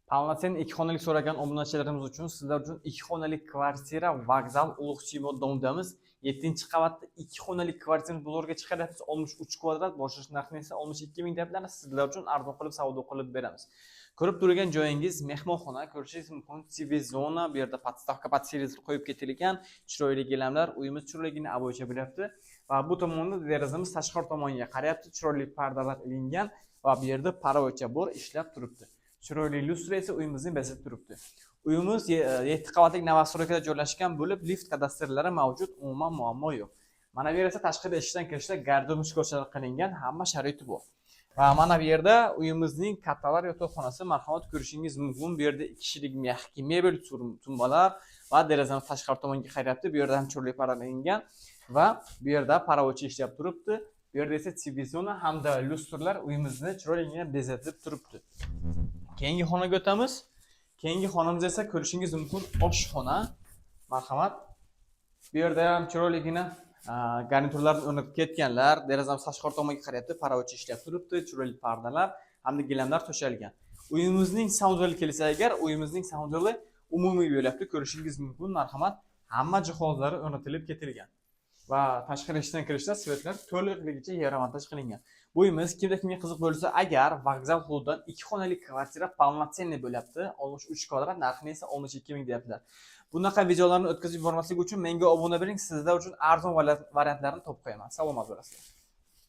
Palmaten 2 xonalik so'ragan obunachilarimiz uchun sizlar uchun 2 xonalik kvartira Vokzal Ulug'chimod domidamiz. 7-qavatda 2 xonalik kvartirani bozorga chiqaryapmiz. 63 kvadrat, boshlash narxi esa 62 ming deyapmiz. Sizlar uchun arzon qilib savdo qilib beramiz. Ko'rib turgan joyingiz mehmonxona, ko'rishingiz mumkin. TV zona, bu yerda podstavka pod televizor qo'yib ketilgan, chiroyli gilamlar, uyimiz chiroyligini abo'cha bo'lyapti. Va bu tomonda derazamiz tashqari tomonga qarayapti, chiroyli pardalar ilingan va bu yerda parovocha bor ishlab turibdi. Chiroyli lustra esa uyimizni bezab turibdi. Uyimiz 7 qavatlik novostroykada joylashgan bo'lib, lift kadastrlari mavjud, umuman muammo yo'q. Mana bu yer esa tashqida ishdan kirishda garderob shkochalar qilingan, hamma sharoiti bor. Va mana bu yerda uyimizning kattalar yotoqxonasi, marhamat ko'rishingiz mumkin. Bu yerda 2 kishilik mexki mebel tumbalar va derazani tashqari tomonga qarayapti. Bu yerda ham chiroyli paralangan va bu yerda parovochi ishlab turibdi. Bu yerda esa TV zona hamda lustrlar uyimizni chiroyligina bezatib turibdi. Keyingi xonaga o'tamiz. Keyingi xonamiz esa ko'rishingiz mumkin oshxona. Marhamat. Bu yerda ham chiroyligina garniturlarni o'rnatib ketganlar, derazamiz tashqari tomonga qarayapti, parovochi ishlab turibdi, chiroyli pardalar hamda gilamlar to'shalgan. Uyimizning saunjali kelsa agar, uyimizning saunjali umumiy bo'lyapti, ko'rishingiz mumkin. Marhamat, hamma jihozlari o'rnatilib ketilgan. Va tashqari ishdan kirishda svetlar to'liqligicha yaramontaj qilingan. Bu uyimiz kimga qiziq bo'lsa, agar Vokzal hududidan 2 xonalik kvartira полноценный bo'lyapti, 63 kvadrat, narxi esa 62 ming deyaptilar. Bunaqa videolarni o'tkazib yubormaslik uchun menga obuna bo'ling, sizlar uchun arzon variantlarini topib qo'yaman. Salomat bo'lasizlar.